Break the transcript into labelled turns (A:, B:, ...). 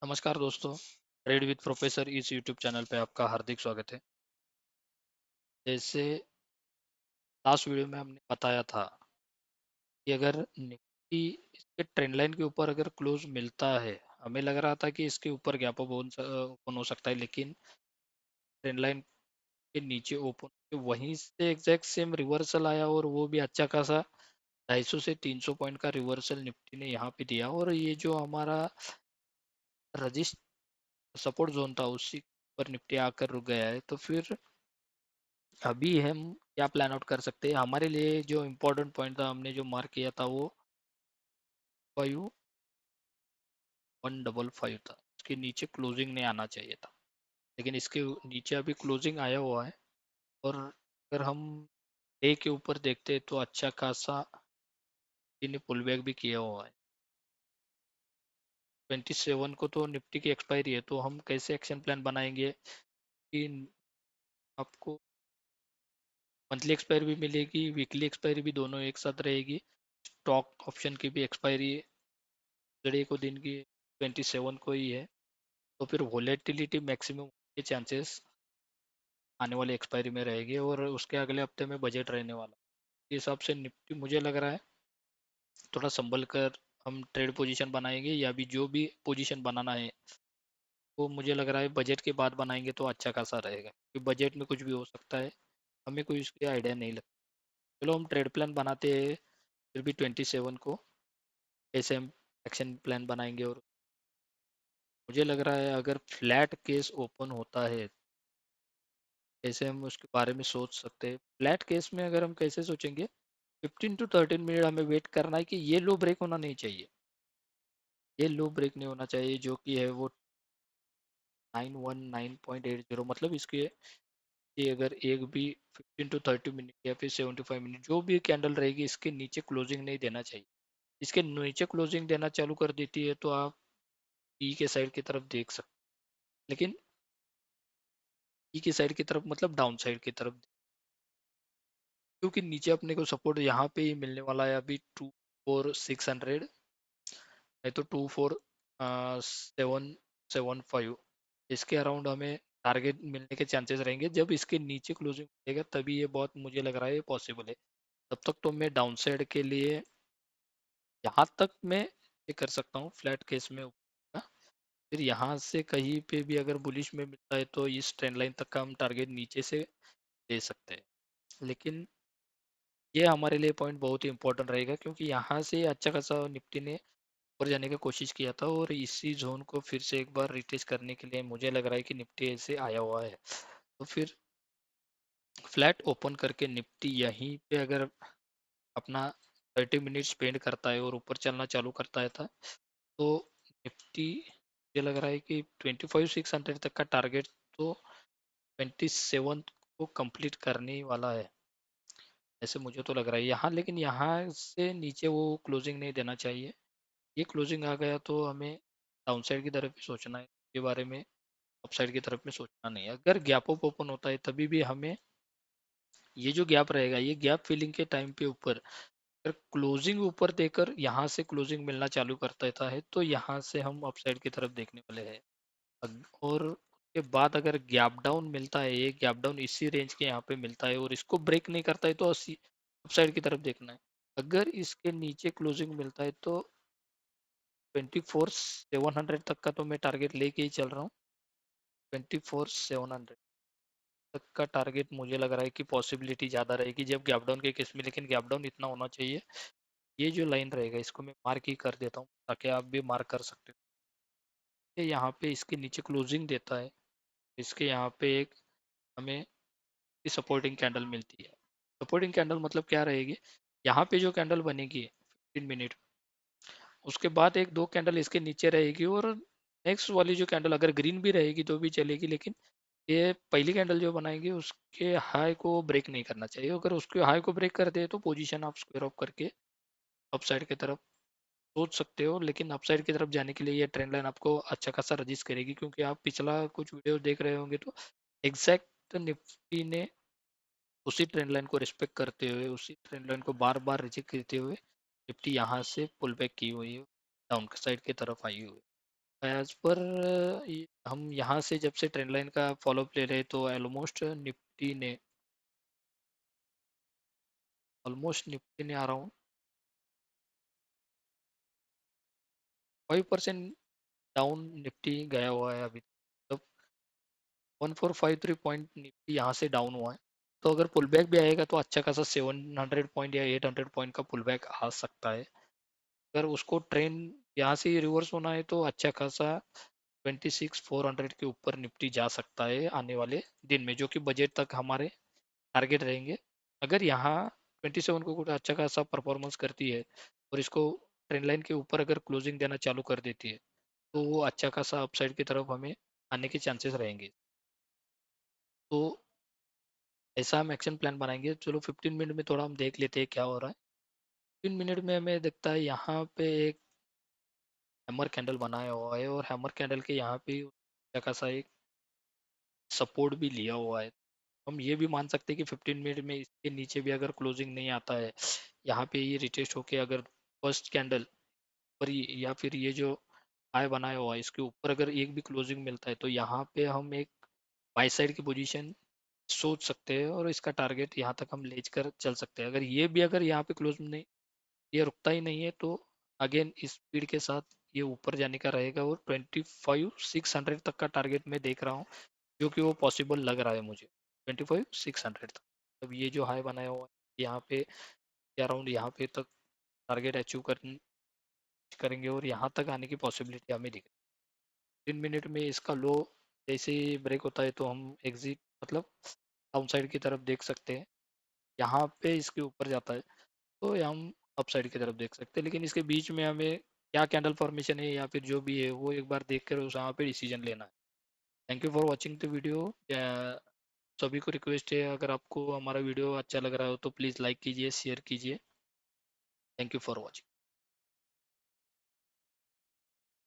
A: नमस्कार दोस्तों। Trade with professor इस यूट्यूब चैनल पे आपका हार्दिक स्वागत है। जैसे लास्ट वीडियो में हमने बताया था कि अगर निफ्टी इसके ट्रेंड लाइन के ऊपर अगर क्लोज मिलता है, हमें लग रहा था कि इसके ऊपर गैप अप ओपन हो सकता है, लेकिन ट्रेंड लाइन के नीचे ओपन वहीं से एग्जैक्ट सेम रिवर्सल आया और वो भी अच्छा खासा 250 से 300 पॉइंट का रिवर्सल निफ्टी ने यहाँ पे दिया। और ये जो हमारा रजिस्ट सपोर्ट जोन था उसी पर निफ्टी आकर रुक गया है। तो फिर अभी हम क्या प्लान आउट कर सकते हैं? हमारे लिए जो इम्पोर्टेंट पॉइंट था, हमने जो मार्क किया था वो 5155 था। इसके नीचे क्लोजिंग नहीं आना चाहिए था, लेकिन इसके नीचे अभी क्लोजिंग आया हुआ है। और अगर हम डे के ऊपर देखते हैं तो अच्छा खासा इन्हें पुल बैक भी किया हुआ है। 27 को तो निफ्टी की एक्सपायरी है, तो हम कैसे एक्शन प्लान बनाएंगे कि आपको मंथली एक्सपायरी भी मिलेगी, वीकली एक्सपायरी भी, दोनों एक साथ रहेगी। स्टॉक ऑप्शन की भी एक्सपायरी जड़े को दिन की 27 को ही है। तो फिर वोलेटिलिटी मैक्सिमम के चांसेस आने वाली एक्सपायरी में रहेगी और उसके अगले हफ्ते में बजट रहने वाला। इस हिसाब से निफ्टी मुझे लग रहा है थोड़ा संभल कर हम ट्रेड पोजीशन बनाएंगे, या भी जो भी पोजीशन बनाना है वो मुझे लग रहा है बजट के बाद बनाएंगे तो अच्छा खासा रहेगा, क्योंकि बजट में कुछ भी हो सकता है, हमें कोई उसकी आइडिया नहीं लगता। चलो हम ट्रेड प्लान बनाते हैं, फिर भी 27 को कैसे हम एक्शन प्लान बनाएंगे। और मुझे लग रहा है अगर फ्लैट केस ओपन होता है, कैसे हम उसके बारे में सोच सकते हैं। फ्लैट केस में अगर हम कैसे सोचेंगे, 15 to 13 मिनट हमें वेट करना है कि ये लो ब्रेक होना नहीं चाहिए। ये लो ब्रेक नहीं होना चाहिए, जो कि है वो 919.80, मतलब इसके ये अगर एक भी 15 to 30 मिनट या फिर 75 मिनट जो भी कैंडल रहेगी, इसके नीचे क्लोजिंग नहीं देना चाहिए। इसके नीचे क्लोजिंग देना चालू कर देती है तो आप ई के साइड की तरफ देख सकते, लेकिन ई की साइड की तरफ मतलब डाउन साइड की तरफ, क्योंकि नीचे अपने को सपोर्ट यहाँ पे ही मिलने वाला है अभी 24600, नहीं तो 24775, इसके अराउंड हमें टारगेट मिलने के चांसेस रहेंगे। जब इसके नीचे क्लोजिंग मिलेगा तभी ये बहुत मुझे लग रहा है पॉसिबल है। तब तक तो मैं डाउन साइड के लिए यहाँ तक मैं ये कर सकता हूँ फ्लैट केस में ऊपर का। फिर यहाँ से कहीं पे भी अगर बुलिश में मिलता है तो इस ट्रेंड लाइन तक का हम टारगेट नीचे से दे सकते हैं। लेकिन ये हमारे लिए पॉइंट बहुत ही इंपॉर्टेंट रहेगा, क्योंकि यहाँ से अच्छा खासा निफ्टी ने ऊपर जाने की कोशिश किया था और इसी जोन को फिर से एक बार रिटेस्ट करने के लिए मुझे लग रहा है कि निफ्टी ऐसे आया हुआ है। तो फिर फ्लैट ओपन करके निफ्टी यहीं पे अगर अपना 30 मिनट स्पेंड करता है और ऊपर चलना चालू करता है था, तो निफ्टी मुझे लग रहा है कि 25,600 तक का टारगेट तो 27 को कंप्लीट करने ही वाला है, ऐसे मुझे तो लग रहा है यहाँ। लेकिन यहाँ से नीचे वो क्लोजिंग नहीं देना चाहिए। ये क्लोजिंग आ गया तो हमें डाउन साइड की तरफ ही सोचना है, के बारे में अप साइड की तरफ में सोचना नहीं है। अगर गैप अप ओपन होता है तभी भी हमें ये जो गैप रहेगा, ये गैप फिलिंग के टाइम पे ऊपर अगर क्लोजिंग ऊपर देकर यहाँ से क्लोजिंग मिलना चालू कर देता है तो यहाँ से हम अप साइड की तरफ देखने वाले हैं। और उसके बाद अगर गैप डाउन मिलता है, ये गैप डाउन इसी रेंज के यहाँ पे मिलता है और इसको ब्रेक नहीं करता है तो अप साइड की तरफ देखना है। अगर इसके नीचे क्लोजिंग मिलता है तो 24,700 तक का तो मैं टारगेट लेके ही चल रहा हूँ। 24,700 तक का टारगेट मुझे लग रहा है कि पॉसिबिलिटी ज़्यादा रहेगी जब गैप डाउन के केस में, लेकिन गैप डाउन इतना होना चाहिए। ये जो लाइन रहेगा इसको मैं मार्क ही कर देता हूँ ताकि आप भी मार्क कर सकते हो। ये यहाँ पे इसके नीचे क्लोजिंग देता है, इसके यहाँ पे एक हमें सपोर्टिंग कैंडल मिलती है। सपोर्टिंग कैंडल मतलब क्या रहेगी, यहाँ पे जो कैंडल बनेगी 15 मिनट, उसके बाद एक दो कैंडल इसके नीचे रहेगी और नेक्स्ट वाली जो कैंडल अगर ग्रीन भी रहेगी तो भी चलेगी, लेकिन ये पहली कैंडल जो बनाएगी उसके हाई को ब्रेक नहीं करना चाहिए। अगर उसके हाई को ब्रेक कर दे तो पोजीशन आप स्क्वायर ऑफ करके अप साइड की तरफ सोच सकते हो। लेकिन अप साइड की तरफ जाने के लिए ये ट्रेंड लाइन आपको अच्छा खासा रजिस्ट करेगी, क्योंकि आप पिछला कुछ वीडियो देख रहे होंगे तो एग्जैक्ट निफ्टी ने उसी ट्रेंड लाइन को रिस्पेक्ट करते हुए, उसी ट्रेंड लाइन को बार बार रिजेक्ट करते हुए निफ्टी यहाँ से पुल बैक की हुई है, डाउन साइड की तरफ आई हुई है। एज पर हम यहाँ से जब से ट्रेंड लाइन का फॉलोअप ले रहे तो ऑलमोस्ट निफ्टी ने अराउंड 5% डाउन निफ्टी गया हुआ है अभी, मतलब 1453 पॉइंट यहाँ से डाउन हुआ है। तो अगर पुल बैक भी आएगा तो अच्छा खासा 700 पॉइंट या 800 पॉइंट का पुल बैक आ सकता है। अगर उसको ट्रेंड यहाँ से रिवर्स होना है तो अच्छा खासा 26,400 के ऊपर निफ्टी जा सकता है आने वाले दिन में, जो कि बजट तक हमारे टारगेट रहेंगे। अगर यहाँ 27 को कुछ अच्छा खासा परफॉर्मेंस करती है और इसको ट्रेंड लाइन के ऊपर अगर क्लोजिंग देना चालू कर देती है तो वो अच्छा खासा अपसाइड की तरफ हमें आने के चांसेस रहेंगे। तो ऐसा हम एक्शन प्लान बनाएंगे। चलो 15 मिनट में थोड़ा हम देख लेते हैं क्या हो रहा है। 15 मिनट में हमें दिखता है यहाँ पे एक हैमर कैंडल बनाया हुआ है और हैमर कैंडल के यहाँ पे अच्छा खासा एक सपोर्ट भी लिया हुआ है। हम ये भी मान सकते हैं कि 15 मिनट में इसके नीचे भी अगर क्लोजिंग नहीं आता है, यहाँ पे ये रिटेस्ट होके अगर फर्स्ट कैंडल पर या फिर ये जो हाई बनाया हुआ है इसके ऊपर अगर एक भी क्लोजिंग मिलता है तो यहाँ पे हम एक बाई साइड की पोजीशन सोच सकते हैं और इसका टारगेट यहाँ तक हम ले कर चल सकते हैं। अगर ये भी अगर यहाँ पे क्लोज नहीं, ये रुकता ही नहीं है तो अगेन इस स्पीड के साथ ये ऊपर जाने का रहेगा और 25,600 तक का टारगेट मैं देख रहा हूँ, जो कि वो पॉसिबल लग रहा है मुझे। 25,600 तक अब ये जो हाई बनाया हुआ है यहाँ पे अराउंड यहाँ पे तक टारगेट अचीव करेंगे और यहाँ तक आने की पॉसिबिलिटी हमें दिख रही है। 3 मिनट में इसका लो जैसे ही ब्रेक होता है तो हम एग्जिट मतलब डाउन साइड की तरफ देख सकते हैं। यहाँ पे इसके ऊपर जाता है तो हम अप साइड की तरफ देख सकते हैं, लेकिन इसके बीच में हमें क्या कैंडल फॉर्मेशन है या फिर जो भी है वो एक बार देख कर उस वहाँ पे डिसीजन लेना है। Thank you for watching the video. सभी को रिक्वेस्ट है अगर आपको हमारा वीडियो अच्छा लग रहा हो तो प्लीज़ लाइक कीजिए, शेयर कीजिए। Thank you for watching.